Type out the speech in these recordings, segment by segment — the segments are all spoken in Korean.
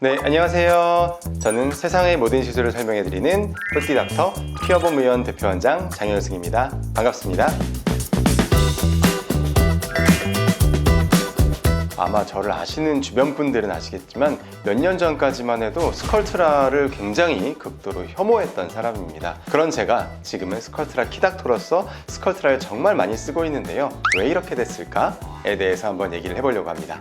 네, 안녕하세요. 저는 세상의 모든 시술을 설명해드리는 뽀띠닥터 피어봄 의원 대표원장 장현승입니다. 반갑습니다. 아마 저를 아시는 주변 분들은 아시겠지만 몇 년 전까지만 해도 스컬트라를 굉장히 극도로 혐오했던 사람입니다. 그런 제가 지금은 스컬트라 키닥터로서 스컬트라를 정말 많이 쓰고 있는데요. 왜 이렇게 됐을까에 대해서 한번 얘기를 해보려고 합니다.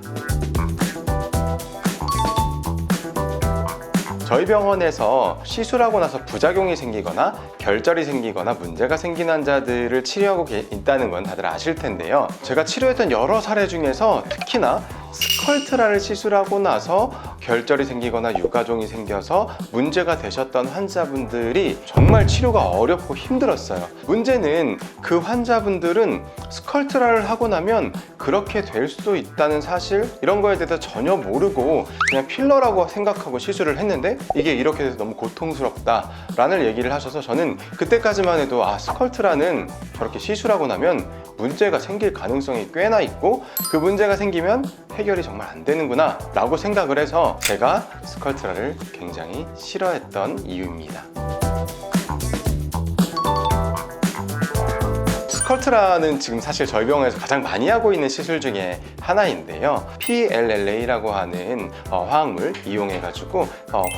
저희 병원에서 시술하고 나서 부작용이 생기거나 결절이 생기거나 문제가 생긴 환자들을 치료하고 있다는 건 다들 아실 텐데요. 제가 치료했던 여러 사례 중에서 특히나 스컬트라를 시술하고 나서 결절이 생기거나 유가종이 생겨서 문제가 되셨던 환자분들이 정말 치료가 어렵고 힘들었어요. 문제는 그 환자분들은 스컬트라를 하고 나면 그렇게 될 수도 있다는 사실, 이런 거에 대해서 전혀 모르고 그냥 필러라고 생각하고 시술을 했는데 이게 이렇게 돼서 너무 고통스럽다 라는 얘기를 하셔서 저는 그때까지만 해도 스컬트라는 저렇게 시술하고 나면 문제가 생길 가능성이 꽤나 있고 그 문제가 생기면 해결이 정말 안 되는구나 라고 생각을 해서 제가 스컬트라를 굉장히 싫어했던 이유입니다. 스컬트라는 지금 사실 저희 병원에서 가장 많이 하고 있는 시술 중에 하나인데요. PLLA라고 하는 화학물 이용해가지고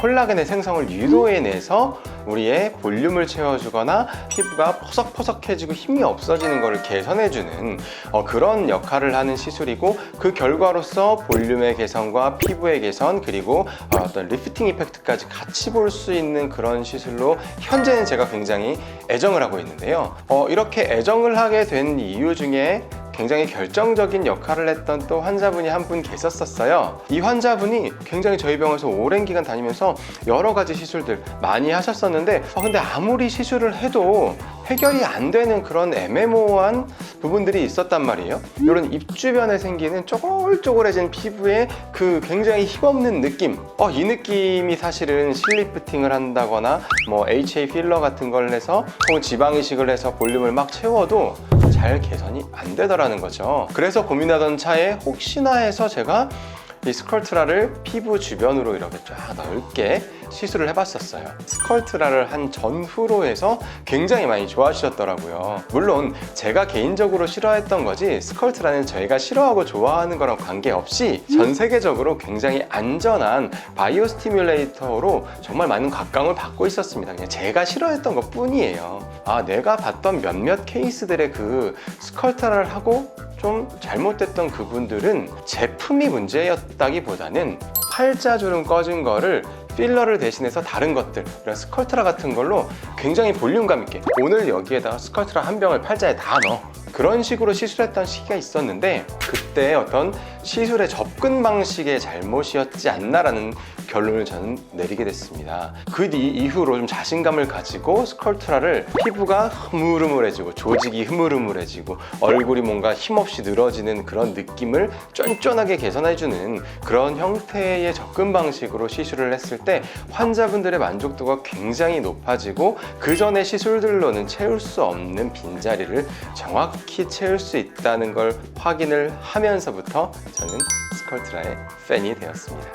콜라겐의 생성을 유도해내서 우리의 볼륨을 채워주거나 피부가 퍼석퍼석해지고 힘이 없어지는 것을 개선해주는 그런 역할을 하는 시술이고, 그 결과로서 볼륨의 개선과 피부의 개선 그리고 어떤 리프팅 이펙트까지 같이 볼 수 있는 그런 시술로 현재는 제가 굉장히 애정을 하고 있는데요. 이렇게 애정을 하게 된 이유 중에 굉장히 결정적인 역할을 했던 또 환자분이 한 분 계셨었어요. 이 환자분이 굉장히 저희 병원에서 오랜 기간 다니면서 여러 가지 시술들 많이 하셨었는데 근데 아무리 시술을 해도 해결이 안 되는 그런 애매모호한 부분들이 있었단 말이에요. 이런 입 주변에 생기는 쪼글쪼글해진 피부에 그 굉장히 힘없는 느낌, 이 느낌이 사실은 실리프팅을 한다거나 HA 필러 같은 걸 해서 혹은 지방 이식을 해서 볼륨을 막 채워도 잘 개선이 안 되더라는 거죠. 그래서 고민하던 차에 혹시나 해서 제가 이 스컬트라를 피부 주변으로 이렇게 쫙 넓게 시술을 해봤었어요. 스컬트라를 한 전후로 해서 굉장히 많이 좋아하셨더라고요. 물론 제가 개인적으로 싫어했던 거지 스컬트라는 저희가 싫어하고 좋아하는 거랑 관계없이 전 세계적으로 굉장히 안전한 바이오 스티뮬레이터로 정말 많은 각광을 받고 있었습니다. 그냥 제가 싫어했던 것 뿐이에요. 내가 봤던 몇몇 케이스들의 그 스컬트라를 하고 좀 잘못됐던 그분들은 제품이 문제였다기보다는 팔자주름 꺼진 거를 필러를 대신해서 다른 것들, 이런 스컬트라 같은 걸로 굉장히 볼륨감 있게 오늘 여기에다가 스컬트라 한 병을 팔자에 다 넣어, 그런 식으로 시술했던 시기가 있었는데 그때 어떤 시술의 접근 방식의 잘못이었지 않나라는 결론을 저는 내리게 됐습니다. 그 이후로 좀 자신감을 가지고 스컬트라를 피부가 흐물흐물해지고 조직이 흐물흐물해지고 얼굴이 뭔가 힘없이 늘어지는 그런 느낌을 쫀쫀하게 개선해주는 그런 형태의 접근 방식으로 시술을 했을 때 환자분들의 만족도가 굉장히 높아지고 그 전에 시술들로는 채울 수 없는 빈자리를 정확히 채울 수 있다는 걸 확인을 하면서부터 저는 스컬트라의 팬이 되었습니다.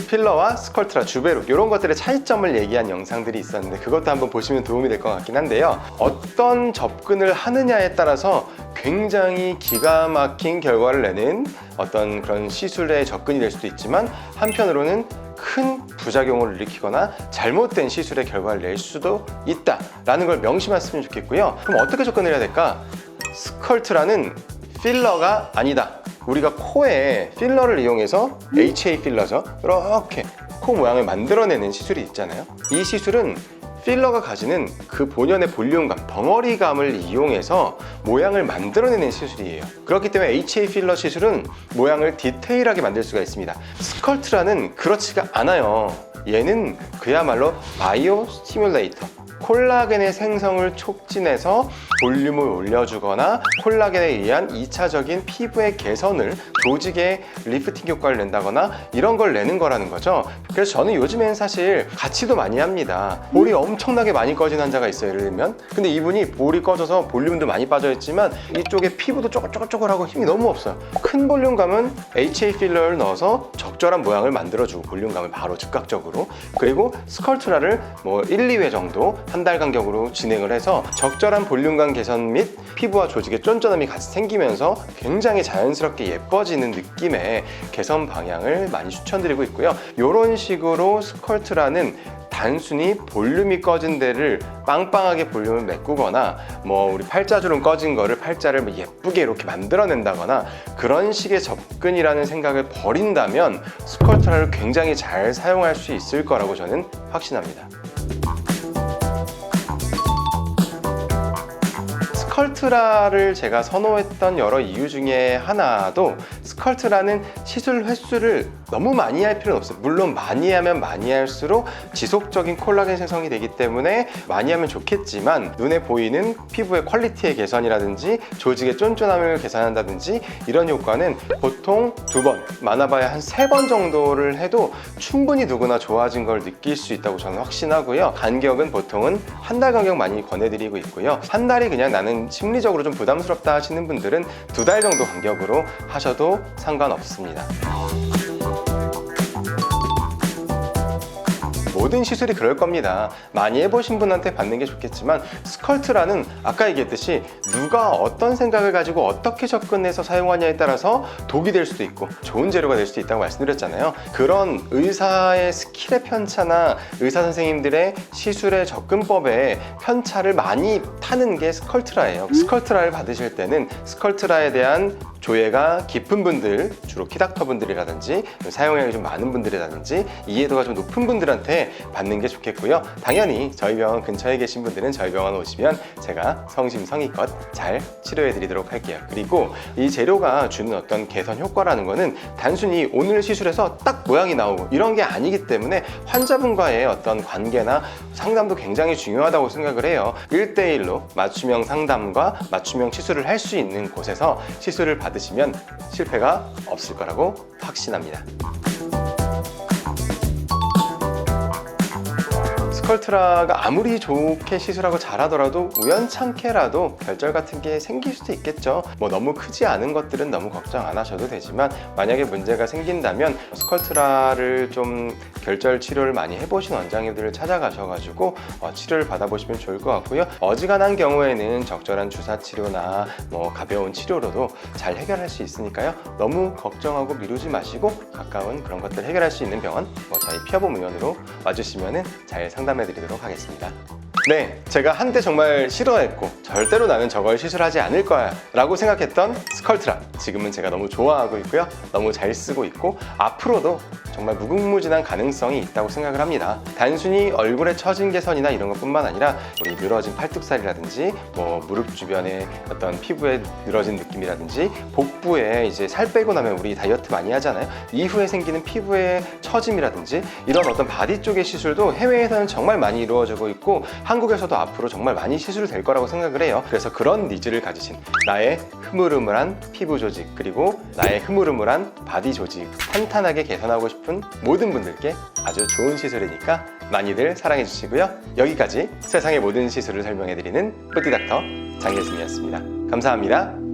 필러와 스컬트라, 주베룩 이런 것들의 차이점을 얘기한 영상들이 있었는데 그것도 한번 보시면 도움이 될 것 같긴 한데요. 어떤 접근을 하느냐에 따라서 굉장히 기가 막힌 결과를 내는 어떤 그런 시술의 접근이 될 수도 있지만 한편으로는 큰 부작용을 일으키거나 잘못된 시술의 결과를 낼 수도 있다라는 걸 명심하셨으면 좋겠고요. 그럼 어떻게 접근을 해야 될까? 스컬트라는 필러가 아니다. 우리가 코에 필러를 이용해서 HA 필러죠. 이렇게 코 모양을 만들어내는 시술이 있잖아요. 이 시술은 필러가 가지는 그 본연의 볼륨감, 덩어리감을 이용해서 모양을 만들어내는 시술이에요. 그렇기 때문에 HA 필러 시술은 모양을 디테일하게 만들 수가 있습니다. 스컬트라는 그렇지가 않아요. 얘는 그야말로 바이오 스티뮬레이터, 콜라겐의 생성을 촉진해서 볼륨을 올려주거나 콜라겐에 의한 2차적인 피부의 개선을 조직에 리프팅 효과를 낸다거나 이런 걸 내는 거라는 거죠. 그래서 저는 요즘엔 사실 같이도 많이 합니다. 볼이 엄청나게 많이 꺼진 환자가 있어요, 예를 들면. 근데 이분이 볼이 꺼져서 볼륨도 많이 빠져 있지만 이쪽에 피부도 쪼글쪼글쪼글하고 힘이 너무 없어요. 큰 볼륨감은 HA 필러를 넣어서 적절한 모양을 만들어주고 볼륨감을 바로 즉각적으로, 그리고 스컬트라를 뭐 1, 2회 정도 한 달 간격으로 진행을 해서 적절한 볼륨감 개선 및 피부와 조직의 쫀쫀함이 같이 생기면서 굉장히 자연스럽게 예뻐지는 느낌의 개선 방향을 많이 추천드리고 있고요. 이런 식으로 스컬트라는 단순히 볼륨이 꺼진 데를 빵빵하게 볼륨을 메꾸거나 뭐 우리 팔자주름 꺼진 거를 팔자를 뭐 예쁘게 이렇게 만들어낸다거나 그런 식의 접근이라는 생각을 버린다면 스컬트라를 굉장히 잘 사용할 수 있을 거라고 저는 확신합니다. 스컬트라를 제가 선호했던 여러 이유 중에 하나도 스컬트라는 시술 횟수를 너무 많이 할 필요는 없어요. 물론 많이 하면 많이 할수록 지속적인 콜라겐 생성이 되기 때문에 많이 하면 좋겠지만 눈에 보이는 피부의 퀄리티의 개선이라든지 조직의 쫀쫀함을 개선한다든지 이런 효과는 보통 2번, 많아봐야 한 3번 정도를 해도 충분히 누구나 좋아진 걸 느낄 수 있다고 저는 확신하고요. 간격은 보통은 한 달 간격 많이 권해드리고 있고요. 한 달이 그냥 나는 심리적으로 좀 부담스럽다 하시는 분들은 2달 정도 간격으로 하셔도 상관없습니다. 모든 시술이 그럴 겁니다. 많이 해보신 분한테 받는 게 좋겠지만 스컬트라는 아까 얘기했듯이 누가 어떤 생각을 가지고 어떻게 접근해서 사용하냐에 따라서 독이 될 수도 있고 좋은 재료가 될 수도 있다고 말씀드렸잖아요. 그런 의사의 스킬의 편차나 의사 선생님들의 시술의 접근법에 편차를 많이 타는 게 스컬트라예요. 스컬트라를 받으실 때는 스컬트라에 대한 조예가 깊은 분들, 주로 키닥터 분들이라든지 사용량이 좀 많은 분들이라든지 이해도가 좀 높은 분들한테 받는 게 좋겠고요. 당연히 저희 병원 근처에 계신 분들은 저희 병원 오시면 제가 성심성의껏 잘 치료해 드리도록 할게요. 그리고 이 재료가 주는 어떤 개선 효과라는 거는 단순히 오늘 시술해서 딱 모양이 나오고 이런 게 아니기 때문에 환자분과의 어떤 관계나 상담도 굉장히 중요하다고 생각을 해요. 1대1로 맞춤형 상담과 맞춤형 시술을 할 수 있는 곳에서 시술을 받으시면 실패가 없을 거라고 확신합니다. 스컬트라가 아무리 좋게 시술하고 잘하더라도 우연찮게라도 결절 같은 게 생길 수도 있겠죠. 뭐 너무 크지 않은 것들은 너무 걱정 안 하셔도 되지만 만약에 문제가 생긴다면 스컬트라를 좀 결절 치료를 많이 해보신 원장님들을 찾아가셔가지고 치료를 받아보시면 좋을 것 같고요. 어지간한 경우에는 적절한 주사 치료나 뭐 가벼운 치료로도 잘 해결할 수 있으니까요. 너무 걱정하고 미루지 마시고 가까운 그런 것들 해결할 수 있는 병원, 저희 피아봄 의원으로 와주시면 잘 상담해드리도록 하겠습니다. 네, 제가 한때 정말 싫어했고 절대로 나는 저걸 시술하지 않을 거야 라고 생각했던 스컬트라, 지금은 제가 너무 좋아하고 있고요. 너무 잘 쓰고 있고 앞으로도 정말 무궁무진한 가능성이 있다고 생각을 합니다. 단순히 얼굴에 처진 개선이나 이런 것뿐만 아니라 우리 늘어진 팔뚝살이라든지 뭐 무릎 주변에 어떤 피부에 늘어진 느낌이라든지 복부에 이제 살 빼고 나면 우리 다이어트 많이 하잖아요. 이후에 생기는 피부의 처짐이라든지 이런 어떤 바디 쪽의 시술도 해외에서는 정말 많이 이루어지고 있고 한국에서도 앞으로 정말 많이 시술될 거라고 생각을 해요. 그래서 그런 니즈를 가지신 나의 흐물흐물한 피부 조직 그리고 나의 흐물흐물한 바디 조직 탄탄하게 개선하고 싶은 모든 분들께 아주 좋은 시술이니까 많이들 사랑해 주시고요. 여기까지 세상의 모든 시술을 설명해 드리는 뿌띠닥터 장예승이었습니다. 감사합니다.